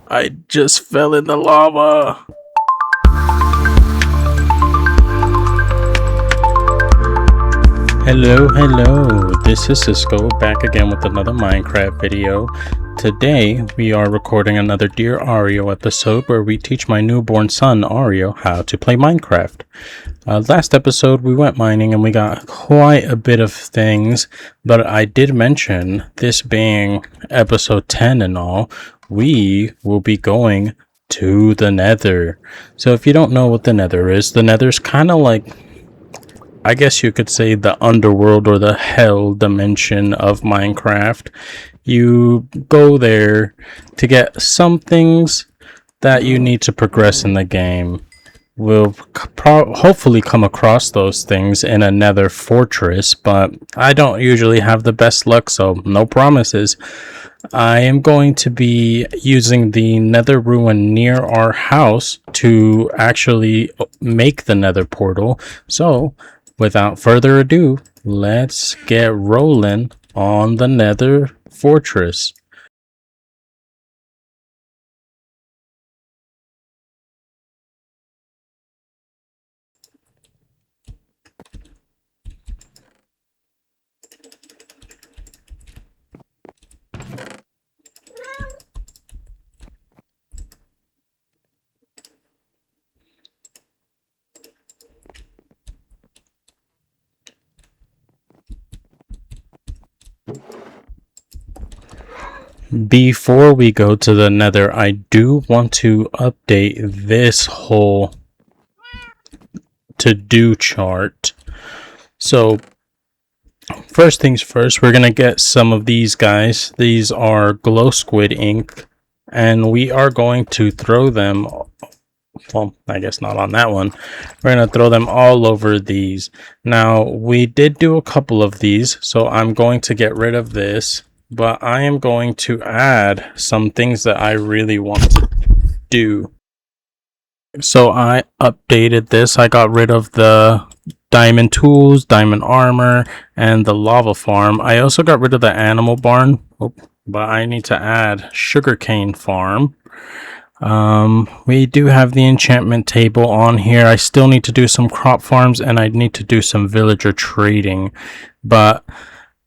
I just fell in the lava. Hello, this is Cisco back again with another Minecraft video. Today we are recording another Dear Arrio episode where we teach my newborn son Arrio how to play Minecraft. Last episode we went mining and we got quite a bit of things, but I did mention this being episode 10 and all, we will be going to the Nether. So if you don't know what the Nether is, the Nether's kind of like, I guess you could say, the underworld or the hell dimension of Minecraft. You go there to get some things that you need to progress in the game. We'll hopefully come across those things in a Nether fortress, but I don't usually have the best luck, so no promises. I am going to be using the Nether ruin near our house to actually make the Nether portal. So without further ado, let's get rolling on the Nether fortress. Before we go to the Nether, I do want to update this whole to-do chart. So first things first, we're gonna get some of these guys. These are glow squid ink, and we are going to throw them, well, I guess not on that one. We're gonna throw them all over these. Now we did do a couple of these, so I'm going to get rid of this, but I am going to add some things that I really want to do. So I updated this. I got rid of the diamond tools, diamond armor, and the lava farm. I also got rid of the animal barn, but I need to add sugarcane farm. We do have the enchantment table on here. I still need to do some crop farms, and I need to do some villager trading, but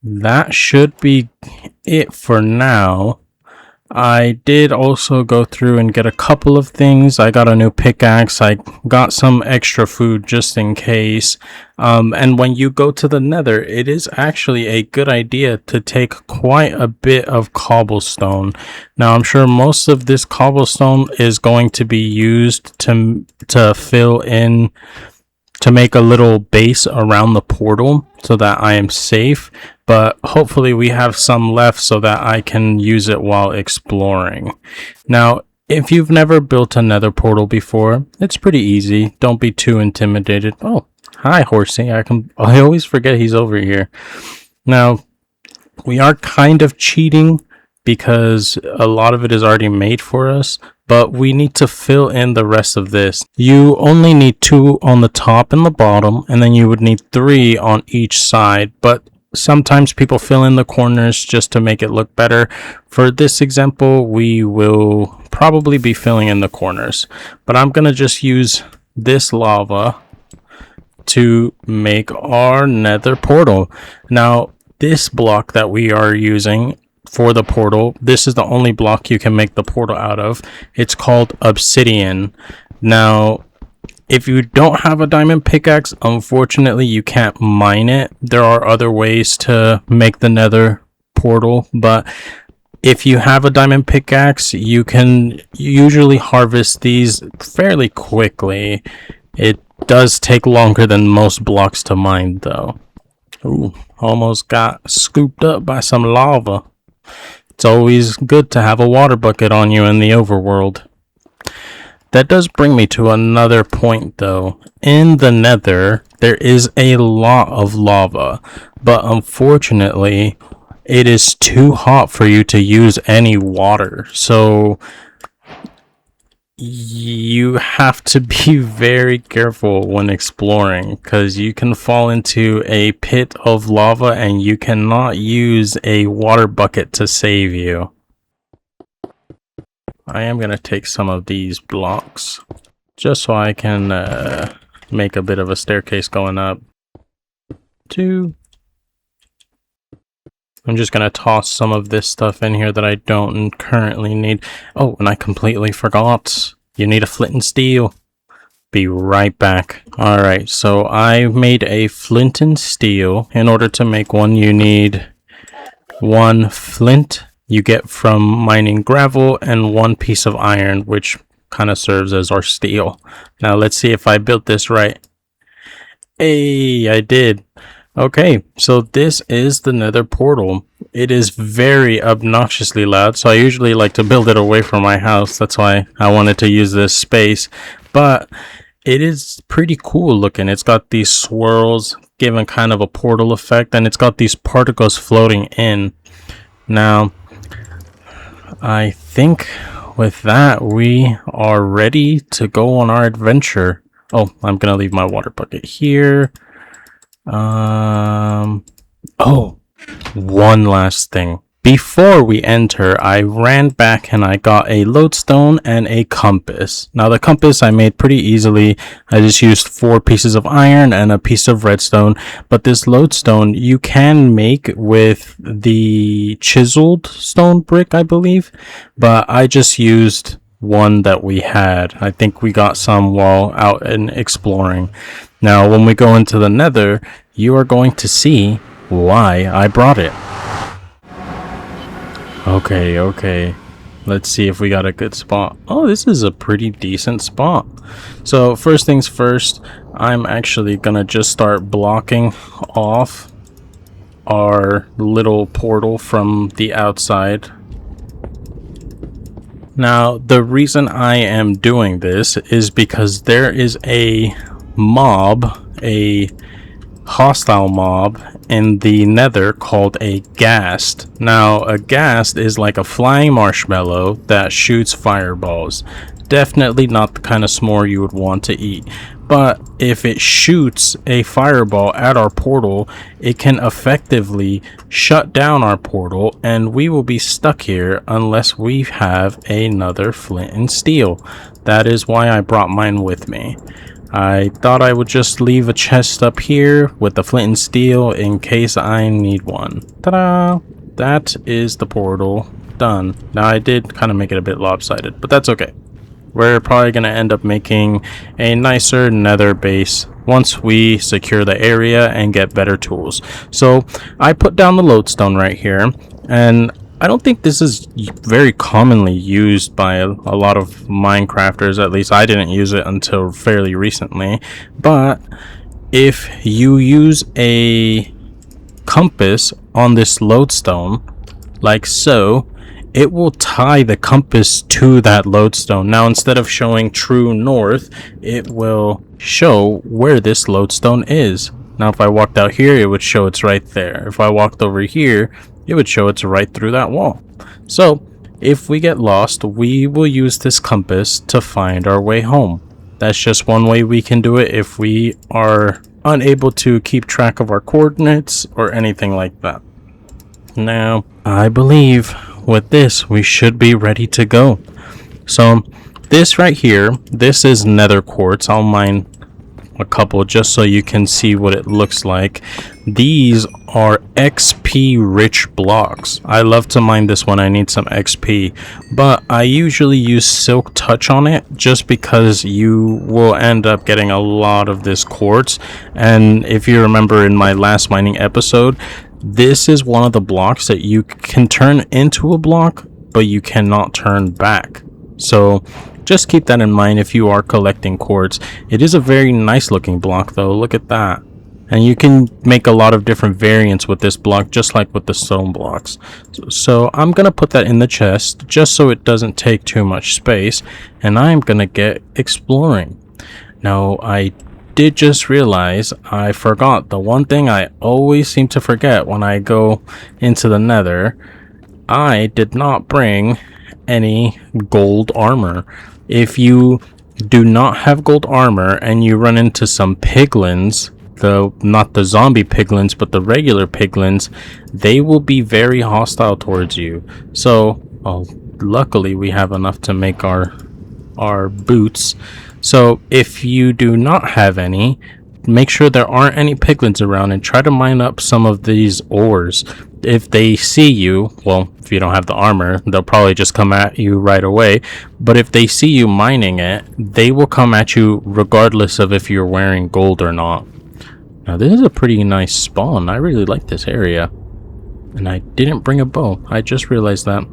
that should be it for now. I did also go through and get a couple of things. I got a new pickaxe. I got some extra food just in case. And when you go to the Nether, it is actually a good idea to take quite a bit of cobblestone. Now, I'm sure most of this cobblestone is going to be used to fill in, to make a little base around the portal so that I am safe, but hopefully we have some left so that I can use it while exploring. Now, if you've never built a Nether portal before, it's pretty easy. Don't be too intimidated. Oh, hi Horsey. I always forget he's over here. Now, we are kind of cheating because a lot of it is already made for us, but we need to fill in the rest of this. You only need 2 on the top and the bottom, and then you would need 3 on each side, but sometimes people fill in the corners just to make it look better. For this example, we will probably be filling in the corners, but I'm gonna just use this lava to make our Nether portal. Now, this block that we are using for the portal, this is the only block you can make the portal out of. It's called obsidian. Now, if you don't have a diamond pickaxe, unfortunately you can't mine it. There are other ways to make the Nether portal, but if you have a diamond pickaxe, you can usually harvest these fairly quickly. It does take longer than most blocks to mine though. Ooh, almost got scooped up by some lava. It's always good to have a water bucket on you in the overworld. That does bring me to another point though. In the Nether, there is a lot of lava, but unfortunately, it is too hot for you to use any water. So you have to be very careful when exploring, because you can fall into a pit of lava and you cannot use a water bucket to save you. I am going to take some of these blocks just so I can make a bit of a staircase going up. 2. I'm just going to toss some of this stuff in here that I don't currently need. Oh, and I completely forgot. You need a flint and steel. Be right back. Alright, so I made a flint and steel. In order to make one, you need 1 flint you get from mining gravel and 1 piece of iron, which kind of serves as our steel. Now let's see if I built this right. Hey, I did. Okay, so this is the Nether portal. It is very obnoxiously loud, so I usually like to build it away from my house. That's why I wanted to use this space. But it is pretty cool looking. It's got these swirls giving kind of a portal effect, and it's got these particles floating in. Now, I think with that, we are ready to go on our adventure. Oh, I'm going to leave my water bucket here. Oh, one last thing. Before we enter, I ran back and I got a lodestone and a compass. Now the compass I made pretty easily. I just used 4 pieces of iron and a piece of redstone. But this lodestone you can make with the chiseled stone brick, I believe. But I just used one that we had. I think we got some while out and exploring. Now when we go into the Nether, you are going to see why I brought it. Okay. Let's see if we got a good spot. Oh, this is a pretty decent spot. So first things first, I'm actually gonna just start blocking off our little portal from the outside. Now, the reason I am doing this is because there is a mob, a hostile mob in the Nether called a ghast. Now, a ghast is like a flying marshmallow that shoots fireballs. Definitely not the kind of s'more you would want to eat. But if it shoots a fireball at our portal, it can effectively shut down our portal and we will be stuck here unless we have another flint and steel. That is why I brought mine with me. I thought I would just leave a chest up here with the flint and steel in case I need one. Ta-da! That is the portal. Done. Now I did kind of make it a bit lopsided, but that's okay. We're probably going to end up making a nicer Nether base once we secure the area and get better tools. So I put down the lodestone right here, and I don't think this is very commonly used by a lot of Minecrafters. At least I didn't use it until fairly recently. But if you use a compass on this lodestone, like so, it will tie the compass to that lodestone. Now, instead of showing true north, it will show where this lodestone is. Now, if I walked out here, it would show it's right there. If I walked over here, it would show it's right through that wall. So, if we get lost, we will use this compass to find our way home. That's just one way we can do it if we are unable to keep track of our coordinates or anything like that. Now, I believe with this, we should be ready to go. So, this right here, this is Nether quartz. I'll mine a couple just so you can see what it looks like. These are XP rich blocks. I love to mine this when I need some XP, but I usually use silk touch on it just because you will end up getting a lot of this quartz. And if you remember in my last mining episode, this is one of the blocks that you can turn into a block, but you cannot turn back. So just keep that in mind if you are collecting quartz. It is a very nice looking block though. Look at that. And you can make a lot of different variants with this block, just like with the stone blocks. So I'm going to put that in the chest just so it doesn't take too much space. And I'm going to get exploring. Now, I did just realize I forgot the one thing I always seem to forget when I go into the Nether. I did not bring any gold armor. If you do not have gold armor and you run into some piglins, not the zombie piglins but the regular piglins, they will be very hostile towards you. So luckily we have enough to make our boots. So if you do not have any, make sure there aren't any piglins around and try to mine up some of these ores. If they see you, well, if you don't have the armor, they'll probably just come at you right away. But if they see you mining it, they will come at you regardless of if you're wearing gold or not. Now this is a pretty nice spawn. I really like this area. And I didn't bring a bow. I just realized that.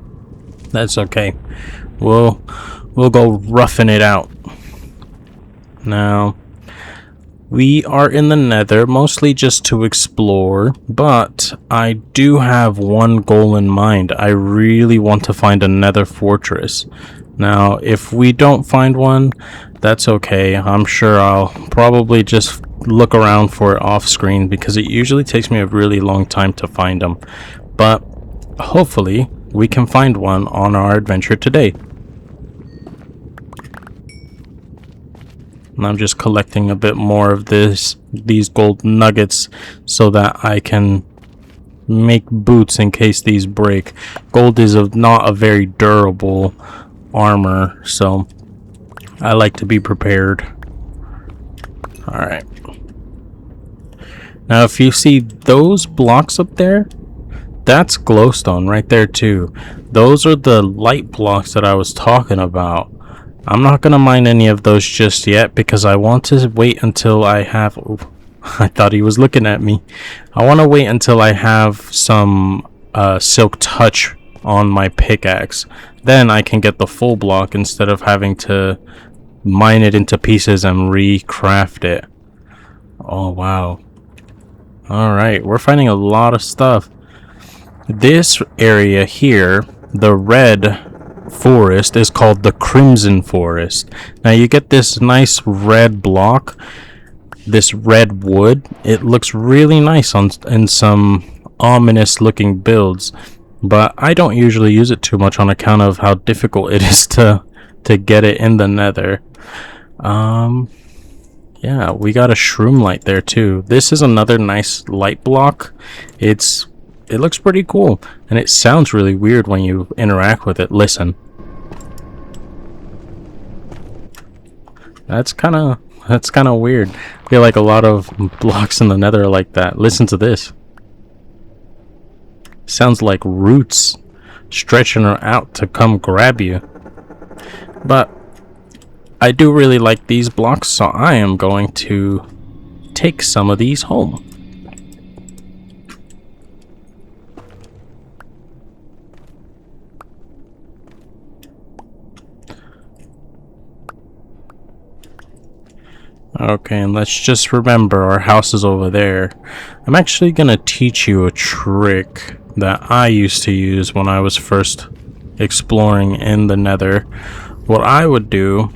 That's okay. We'll go roughing it out. Now, we are in the Nether, mostly just to explore, but I do have one goal in mind. I really want to find a Nether fortress. Now, if we don't find one, that's okay. I'm sure I'll probably just look around for it off screen because it usually takes me a really long time to find them. But hopefully, we can find one on our adventure today. And I'm just collecting a bit more of these gold nuggets so that I can make boots in case these break. Gold is not a very durable armor, so I like to be prepared. Alright. Now if you see those blocks up there, that's glowstone right there too. Those are the light blocks that I was talking about. I'm not going to mine any of those just yet because I want to wait until I have... Oh, I thought he was looking at me. I want to wait until I have some silk touch on my pickaxe. Then I can get the full block instead of having to mine it into pieces and recraft it. Oh, wow. Alright, we're finding a lot of stuff. This area here, the red forest, is called the Crimson Forest. Now you get this nice red block, this red wood. It looks really nice in some ominous looking builds, but I don't usually use it too much on account of how difficult it is to get it in the Nether. Yeah, we got a shroom light there too. This is another nice light block. It looks pretty cool, and it sounds really weird when you interact with it. Listen. That's kind of weird. I feel like a lot of blocks in the Nether are like that. Listen to this. Sounds like roots stretching out to come grab you. But I do really like these blocks, so I am going to take some of these home. Okay, and let's just remember our house is over there. I'm actually going to teach you a trick that I used to use when I was first exploring in the Nether. What I would do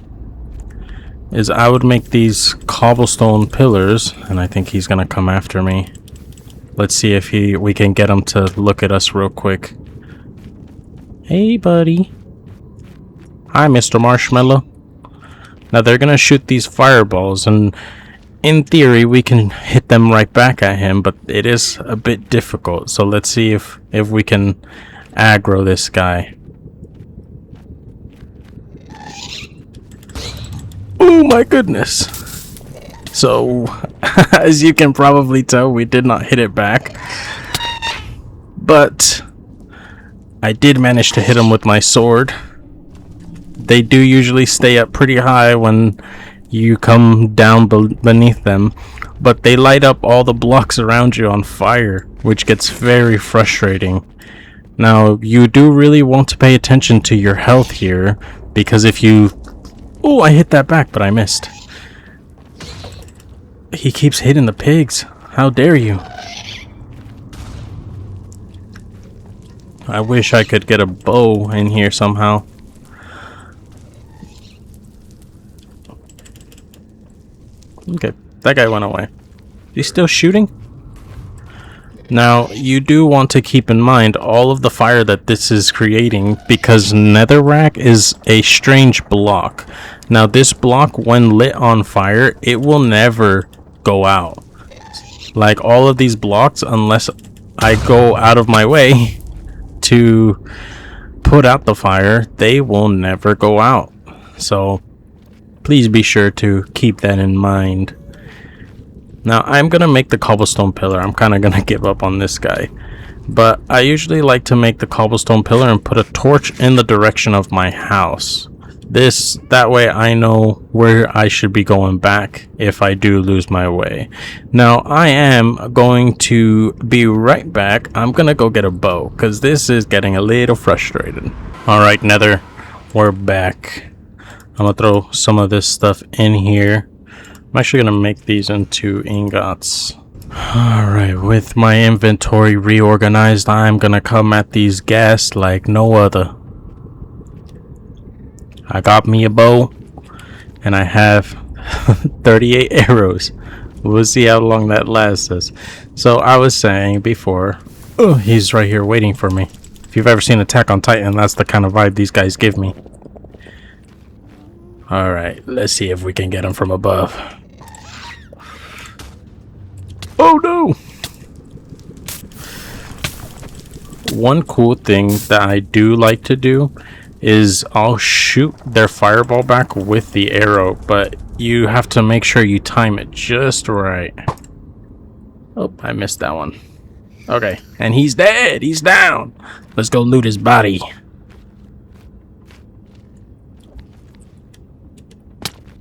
is I would make these cobblestone pillars, and I think he's going to come after me. Let's see if we can get him to look at us real quick. Hey, buddy. Hi, Mr. Marshmallow. Now they're gonna shoot these fireballs, and in theory we can hit them right back at him, but it is a bit difficult. So let's see if we can aggro this guy. Oh my goodness. So as you can probably tell, we did not hit it back, but I did manage to hit him with my sword. They do usually stay up pretty high when you come down beneath them, but they light up all the blocks around you on fire, which gets very frustrating. Now, you do really want to pay attention to your health here, because if you... Oh, I hit that back, but I missed. He keeps hitting the pigs. How dare you? I wish I could get a bow in here somehow. Okay, that guy went away. He's still shooting? Now, you do want to keep in mind all of the fire that this is creating, because netherrack is a strange block. Now, this block, when lit on fire, it will never go out. Like all of these blocks, unless I go out of my way to put out the fire, they will never go out. So please be sure to keep that in mind. Now I'm gonna make the cobblestone pillar. I'm kind of gonna give up on this guy, but I usually like to make the cobblestone pillar and put a torch in the direction of my house. That way I know where I should be going back if I do lose my way. Now I am going to be right back. I'm gonna go get a bow because this is getting a little frustrated. Alright, Nether, we're back. I'm gonna throw some of this stuff in here. I'm actually gonna make these into ingots. Alright, with my inventory reorganized, I'm gonna come at these ghasts like no other. I got me a bow, and I have 38 arrows. We'll see how long that lasts us. So I was saying before, oh, he's right here waiting for me. If you've ever seen Attack on Titan, that's the kind of vibe these guys give me. Alright, let's see if we can get him from above. Oh no! One cool thing that I do like to do is I'll shoot their fireball back with the arrow, but you have to make sure you time it just right. Oh, I missed that one. Okay, and he's dead. He's down. Let's go loot his body.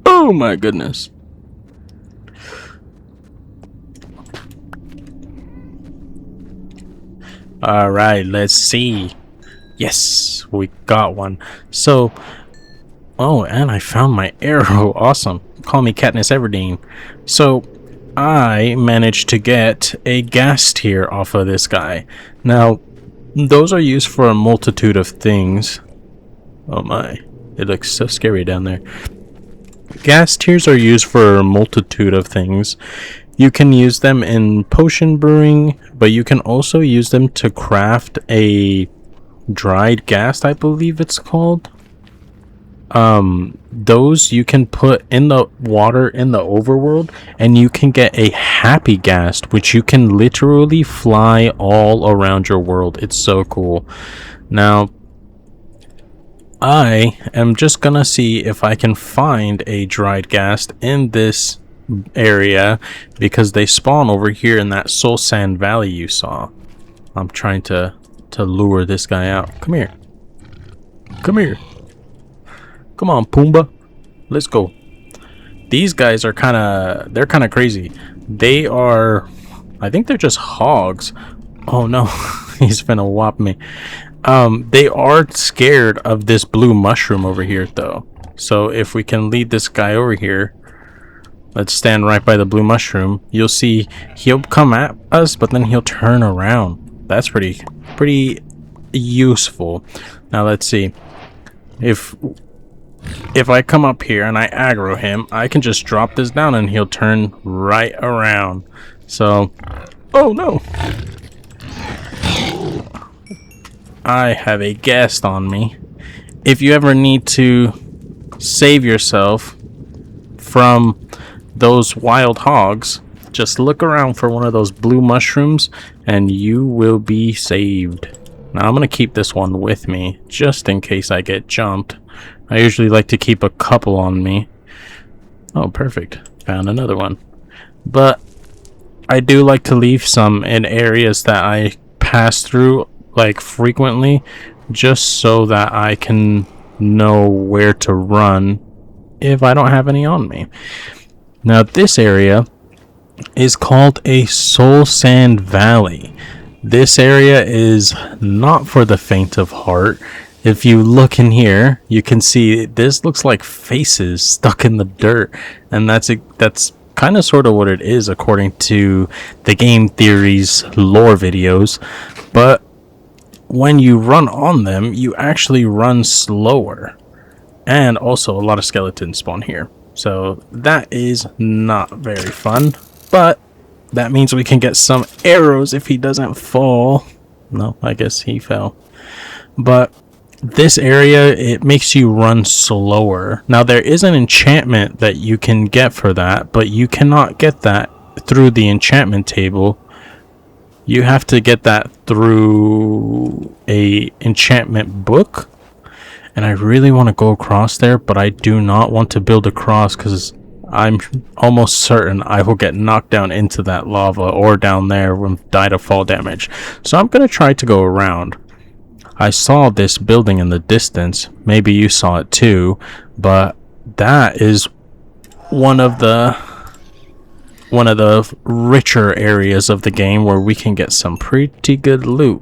Oh my goodness. All right, let's see. Yes, we got one. So, oh, and I found my arrow. Awesome. Call me Katniss Everdeen. So, I managed to get a gas tier off of this guy. Now, those are used for a multitude of things. Oh my, it looks so scary down there. Gas tiers are used for a multitude of things. You can use them in potion brewing, but you can also use them to craft a dried ghast, I believe it's called. Those you can put in the water in the overworld, and you can get a happy ghast, which you can literally fly all around your world. It's so cool. Now, I am just gonna see if I can find a dried ghast in this area, because they spawn over here in that Soul Sand Valley you saw. I'm trying to lure this guy out. Come here. Come here. Come on, Pumbaa. Let's go. These guys are they're kind of crazy. They are, I think they're just hogs. Oh no, he's finna whop me. They are scared of this blue mushroom over here though. So if we can lead this guy over here, let's stand right by the blue mushroom. You'll see he'll come at us, but then he'll turn around. That's pretty useful. Now let's see. If I come up here and I aggro him, I can just drop this down and he'll turn right around. So, oh no. I have a ghast on me. If you ever need to save yourself from those wild hogs, just look around for one of those blue mushrooms and you will be saved. Now I'm going to keep this one with me just in case I get jumped. I usually like to keep a couple on me. Oh, perfect. Found another one. But I do like to leave some in areas that I pass through like frequently, just so that I can know where to run if I don't have any on me. Now this area is called a Soul Sand Valley. This area is not for the faint of heart. If you look in here, you can see this looks like faces stuck in the dirt, and that's kind of sort of what it is according to the Game Theory's lore videos. But when you run on them, you actually run slower, and also a lot of skeletons spawn here. So that is not very fun, but that means we can get some arrows if he doesn't fall. No, I guess he fell. But this area, it makes you run slower. Now there is an enchantment that you can get for that, but you cannot get that through the enchantment table. You have to get that through a enchantment book. And I really want to go across there, but I do not want to build across because I'm almost certain I will get knocked down into that lava or down there and die to fall damage. So I'm going to try to go around. I saw this building in the distance. Maybe you saw it too, but that is one of the richer areas of the game where we can get some pretty good loot.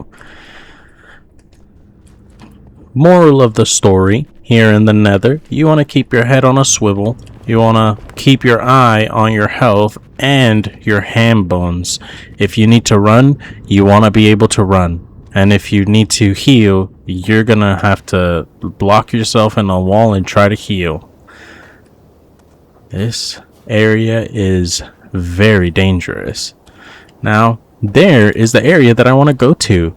Moral of the story here in the Nether, you want to keep your head on a swivel. You want to keep your eye on your health and your ham bones. If you need to run, you want to be able to run. And if you need to heal, you're going to have to block yourself in a wall and try to heal. This area is very dangerous. Now, there is the area that I want to go to.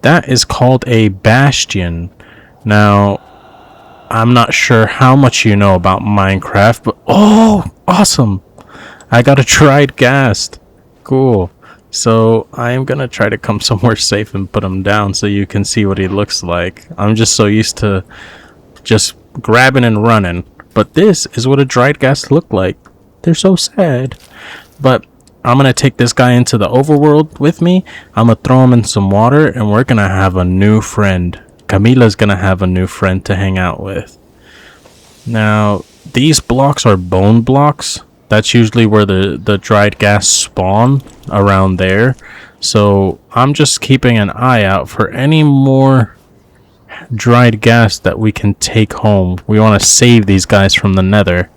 That is called a bastion. Now, I'm not sure how much you know about Minecraft, but oh, awesome! I got a dried ghast. Cool. So I'm gonna try to come somewhere safe and put him down so you can see what he looks like. I'm just so used to just grabbing and running. But this is what a dried ghast look like. They're so sad. But I'm gonna take this guy into the overworld with me. I'm gonna throw him in some water and we're gonna have a new friend. Camila's gonna have a new friend to hang out with. Now, these blocks are bone blocks. That's usually where the dried ghast spawn, around there. So I'm just keeping an eye out for any more dried ghast that we can take home. We want to save these guys from the Nether.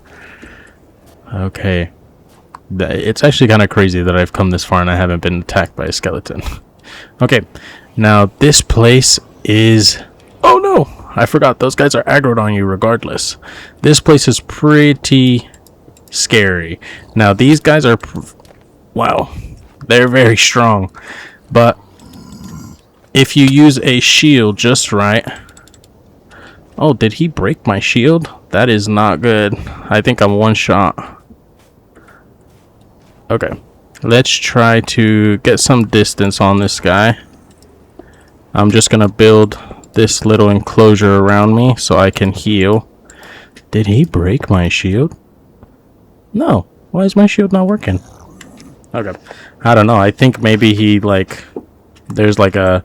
Okay. It's actually kind of crazy that I've come this far and I haven't been attacked by a skeleton. Okay, now this place is... Oh no! I forgot, those guys are aggroed on you regardless. This place is pretty scary. Now these guys are... Wow, they're very strong. But if you use a shield just right... Oh, did he break my shield? That is not good. I think I'm one shot. Okay, let's try to get some distance on this guy. I'm just gonna build this little enclosure around me so I can heal. Did he break my shield? No. Why is my shield not working? Okay, I don't know. I think maybe he there's like a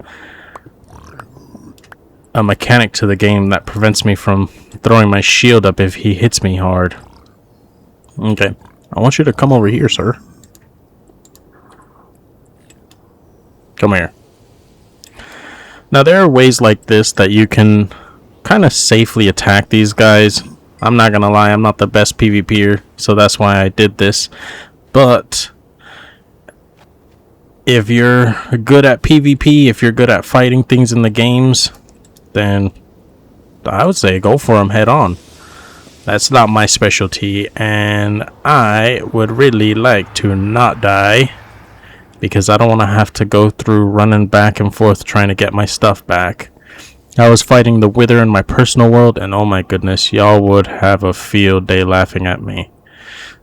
mechanic to the game that prevents me from throwing my shield up if he hits me hard. Okay, I want you to come over here, sir. Come here. Now there are ways like this that you can kind of safely attack these guys. I'm not gonna lie, I'm not the best PvPer, so that's why I did this. But if you're good at PvP, if you're good at fighting things in the games, then I would say go for them head on. That's not my specialty, and I would really like to not die, because I don't want to have to go through running back and forth trying to get my stuff back. I was fighting the Wither in my personal world, and oh my goodness, y'all would have a field day laughing at me.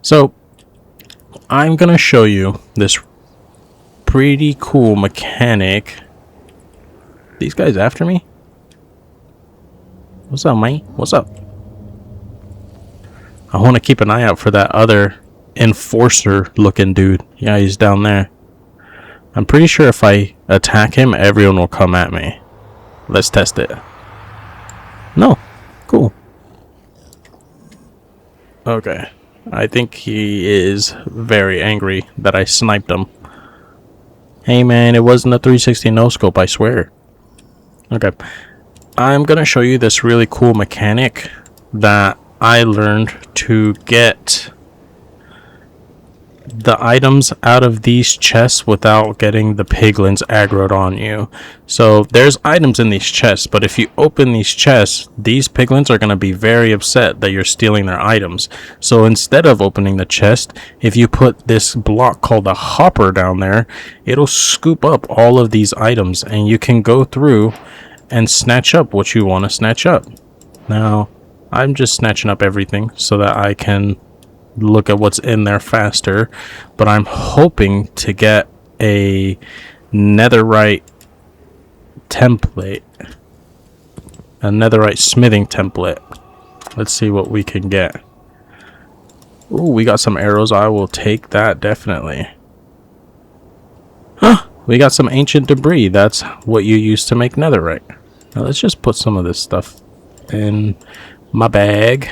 So, I'm going to show you this pretty cool mechanic. These guys after me? What's up, mate? What's up? I want to keep an eye out for that other enforcer looking dude. Yeah, he's down there. I'm pretty sure if I attack him, everyone will come at me. Let's test it. No. Cool. Okay. I think he is very angry that I sniped him. Hey man, it wasn't a 360 no-scope, I swear. Okay. I'm gonna show you this really cool mechanic that I learned to get the items out of these chests without getting the piglins aggroed on you. So there's items in these chests, but if you open these chests, these piglins are going to be very upset that you're stealing their items. So instead of opening the chest, if you put this block called a hopper down there, it'll scoop up all of these items and you can go through and snatch up what you want to snatch up. Now I'm just snatching up everything so that I can look at what's in there faster, but I'm hoping to get a netherite template. A netherite smithing template. Let's see what we can get. Ooh, we got some arrows. I will take that definitely. Huh, we got some ancient debris. That's what you use to make netherite. Now let's just put some of this stuff in my bag.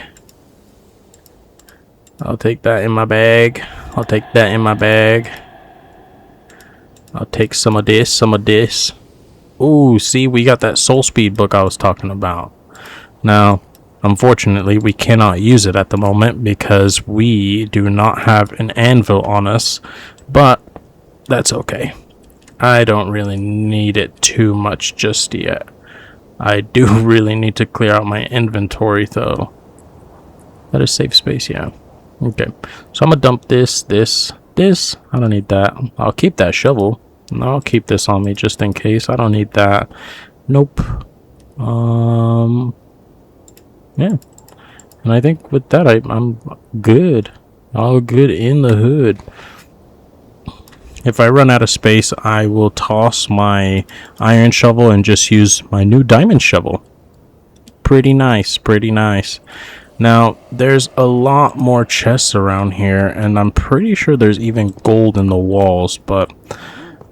I'll take that in my bag. I'll take that in my bag. I'll take some of this, some of this. Ooh, see, we got that soul speed book I was talking about. Now, unfortunately, we cannot use it at the moment because we do not have an anvil on us, but that's okay. I don't really need it too much just yet. I do really need to clear out my inventory though. That is safe space, yeah. Okay, so I'm gonna dump this. I don't need that. I'll keep that shovel. I'll keep this on me just in case. I don't need that. Nope. Yeah. And I think with that, I'm good. All good in the hood. If I run out of space, I will toss my iron shovel and just use my new diamond shovel. Pretty nice, pretty nice. Now, there's a lot more chests around here, and I'm pretty sure there's even gold in the walls, but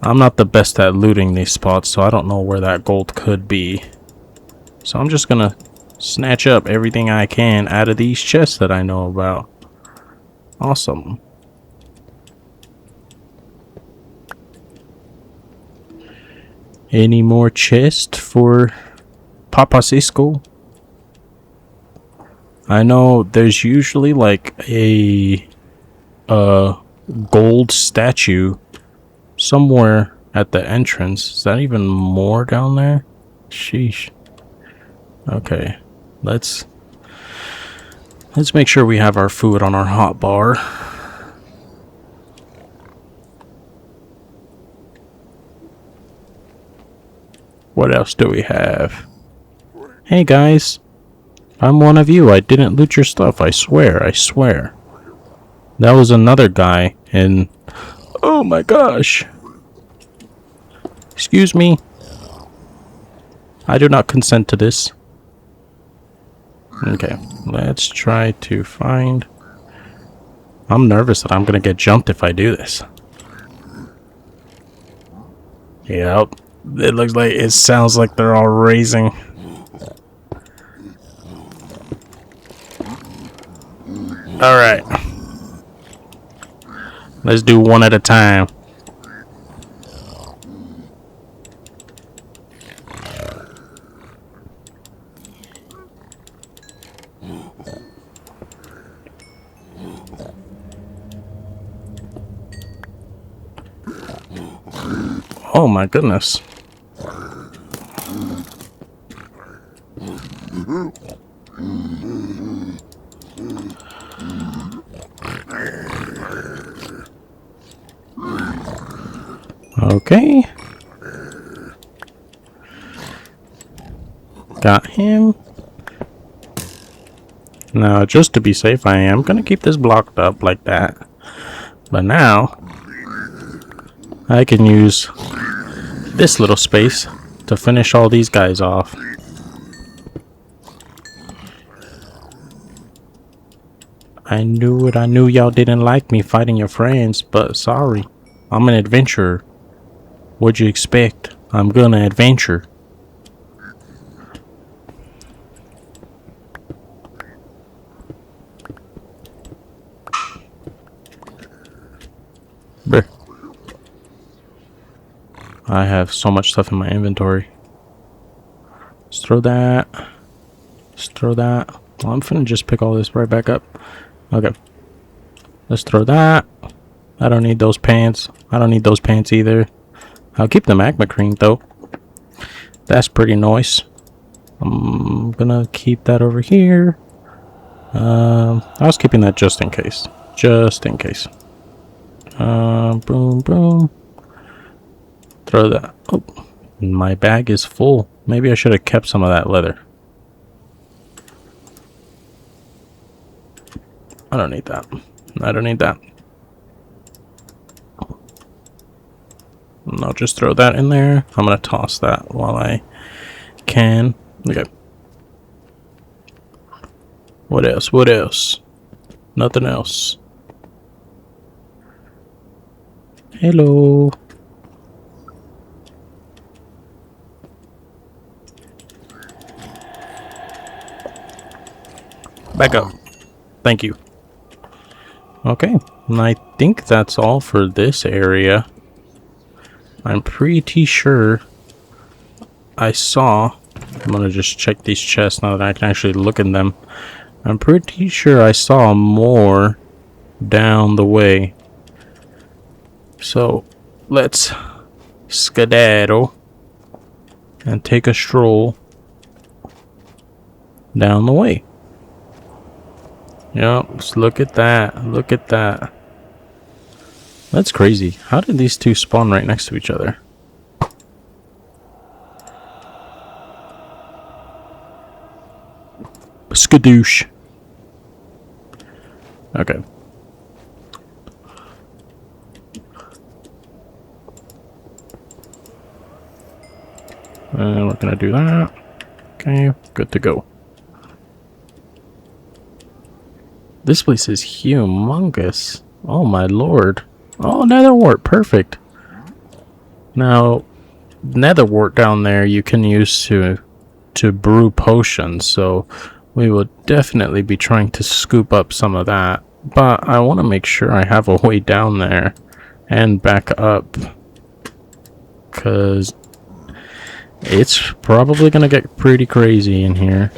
I'm not the best at looting these spots, so I don't know where that gold could be. So I'm just gonna snatch up everything I can out of these chests that I know about. Awesome. Any more chests for Papa Cisco? I know there's usually like a gold statue somewhere at the entrance. Is that even more down there? Sheesh. Okay, let's make sure we have our food on our hot bar. What else do we have? Hey guys, I'm one of you. I didn't loot your stuff. I swear, I swear. That was another guy and oh my gosh. Excuse me. I do not consent to this. Okay, let's try to find... I'm nervous that I'm gonna get jumped if I do this. Yep. It looks like, it sounds like they're all raising. Alright. Let's do one at a time. Oh my goodness. Okay. Got him. Now, just to be safe, I am gonna keep this blocked up like that. But now, I can use this little space to finish all these guys off. I knew it. I knew y'all didn't like me fighting your friends, but sorry. I'm an adventurer. What'd you expect? I'm gonna adventure. Bruh. I have so much stuff in my inventory. Let's throw that. Let's throw that. Well, I'm finna just pick all this right back up. Okay. Let's throw that. I don't need those pants. I don't need those pants either. I'll keep the magma cream though. That's pretty nice. I'm gonna keep that over here. I was keeping that just in case. Just in case. Boom, boom. Throw that. Oh, my bag is full. Maybe I should have kept some of that leather. I don't need that. I don't need that. And I'll just throw that in there. I'm gonna toss that while I can. Okay. What else? What else? Nothing else. Hello. Back up. Thank you. Okay. And I think that's all for this area. I'm pretty sure I saw... I'm gonna just check these chests now that I can actually look in them. I'm pretty sure I saw more down the way. So, let's skedaddle and take a stroll down the way. Yep, just look at that. Look at that. That's crazy. How did these two spawn right next to each other? Skadoosh. Okay. And we're gonna do that. Okay, good to go. This place is humongous. Oh my lord. Oh, nether wart, perfect. Now, nether wart down there you can use to brew potions, so we will definitely be trying to scoop up some of that. But I want to make sure I have a way down there and back up, because it's probably going to get pretty crazy in here.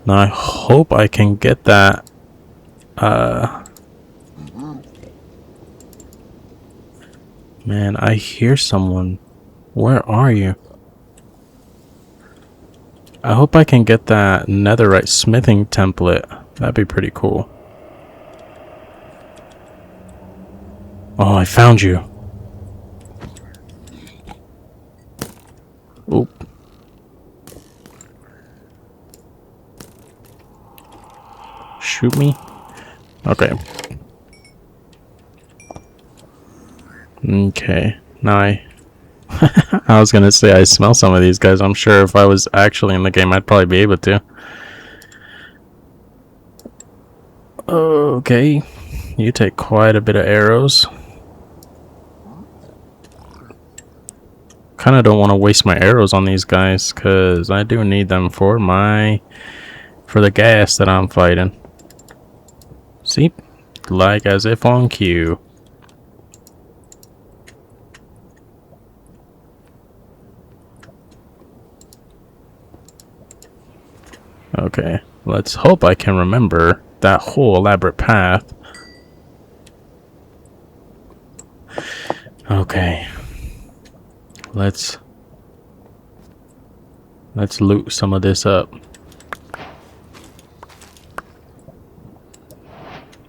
Now I hope I can get that man, I hear someone. Where are you? I hope I can get that netherite smithing template. That'd be pretty cool. Oh, I found you. Oop. Shoot me? Okay. Okay. Now I was gonna say I smell some of these guys. I'm sure if I was actually in the game I'd probably be able to. Okay. You take quite a bit of arrows. Kinda don't want to waste my arrows on these guys, because I do need them for the gas that I'm fighting. See? Like as if on cue. Okay, let's hope I can remember that whole elaborate path. Okay. Let's loot some of this up.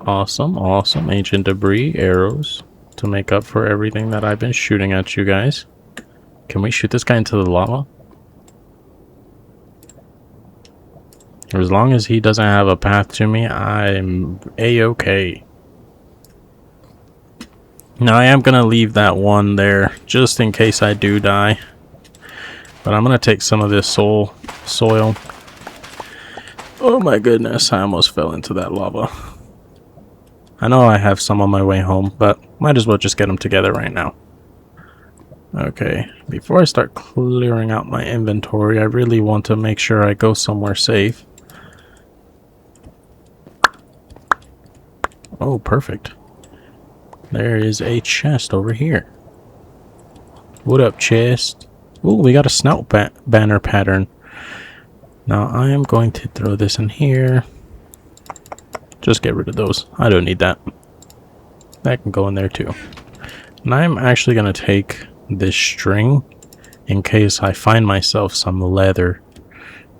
Awesome, awesome. Ancient debris, arrows to make up for everything that I've been shooting at you guys. Can we shoot this guy into the lava? As long as he doesn't have a path to me, I'm a-okay. Now I am gonna leave that one there just in case I do die. But I'm gonna take some of this soil. Oh my goodness, I almost fell into that lava. I know I have some on my way home, but might as well just get them together right now. Okay, before I start clearing out my inventory, I really want to make sure I go somewhere safe. Oh, perfect. There is a chest over here. What up, chest? Ooh, we got a snout banner pattern. Now, I am going to throw this in here. Just get rid of those. I don't need that. That can go in there too. And I'm actually going to take this string in case I find myself some leather,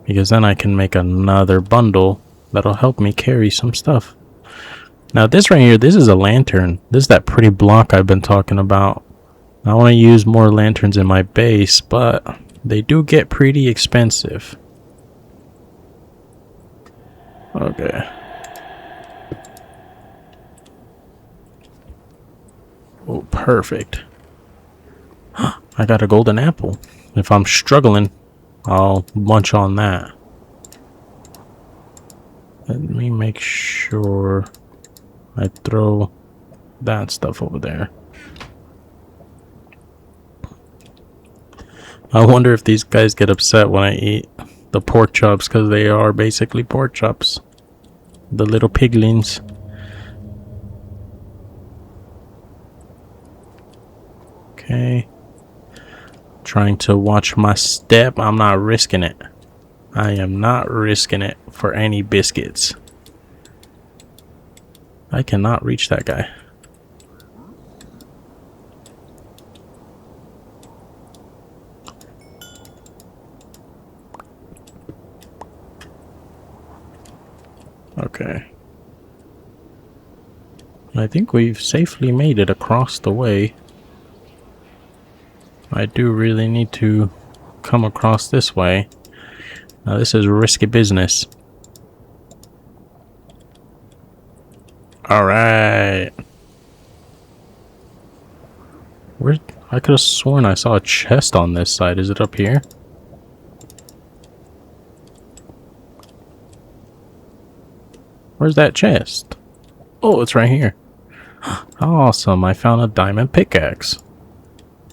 because then I can make another bundle that'll help me carry some stuff. Now this right here, this is a lantern. This is that pretty block I've been talking about. I want to use more lanterns in my base, but they do get pretty expensive. Okay. Oh, perfect. I got a golden apple. If I'm struggling, I'll munch on that. Let me make sure I throw that stuff over there. I wonder if these guys get upset when I eat the pork chops, because they are basically pork chops. The little piglins. Okay. Trying to watch my step. I'm not risking it. I am not risking it for any biscuits. I cannot reach that guy. Okay. I think we've safely made it across the way. I do really need to come across this way. Now this is risky business. Alright. Where? I could have sworn I saw a chest on this side. Is it up here? Where's that chest? Oh, it's right here. Awesome, I found a diamond pickaxe.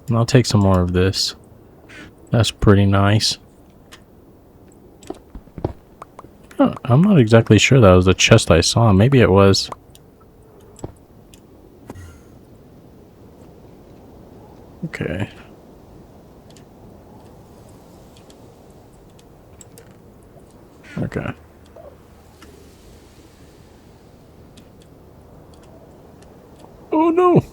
And I'll take some more of this. That's pretty nice. Huh, I'm not exactly sure that was the chest I saw. Maybe it was. Okay. Okay. Oh no!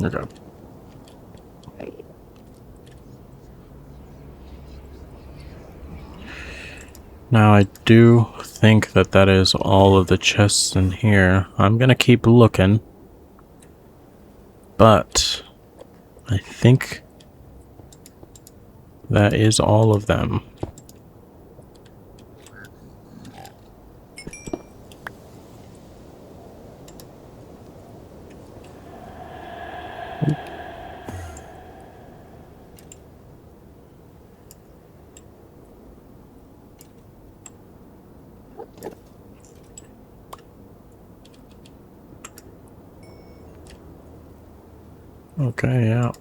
Okay. Now I do think that that is all of the chests in here. I'm gonna keep looking. But I think that is all of them. Okay, yeah.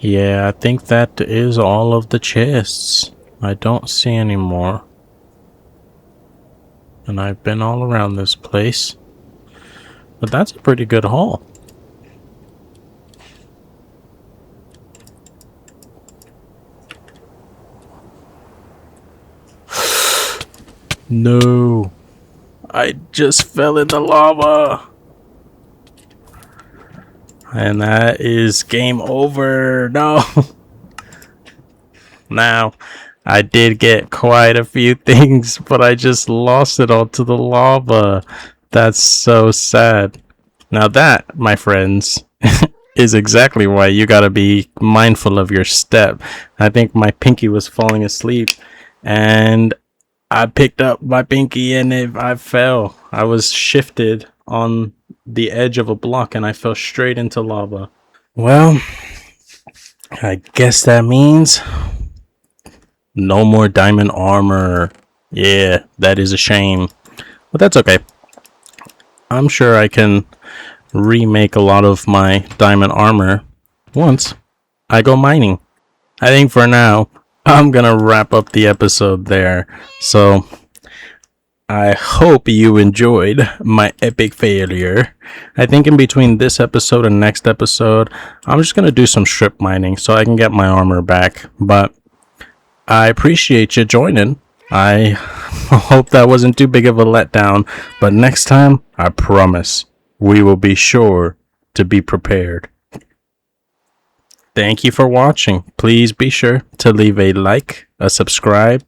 Yeah, I think that is all of the chests. I don't see any more. And I've been all around this place. But that's a pretty good haul. No. I just fell in the lava. And that is game over. No. Now, I did get quite a few things, but I just lost it all to the lava. That's so sad. Now that, my friends, is exactly why you gotta be mindful of your step. I think my pinky was falling asleep, and I picked up my pinky and I fell. I was shifted on the edge of a block and I fell straight into lava. Well, I guess that means no more diamond armor. Yeah, that is a shame. But that's okay. I'm sure I can remake a lot of my diamond armor once I go mining. I think for now, I'm gonna wrap up the episode there. So I hope you enjoyed my epic failure. I think in between this episode and next episode, I'm just gonna do some strip mining so I can get my armor back. But I appreciate you joining. I hope that wasn't too big of a letdown. But next time, I promise, we will be sure to be prepared. Thank you for watching. Please be sure to leave a like, a subscribe,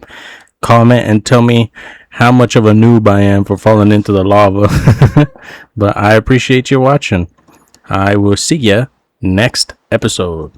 comment, and tell me how much of a noob I am for falling into the lava. But I appreciate you watching. I will see ya next episode.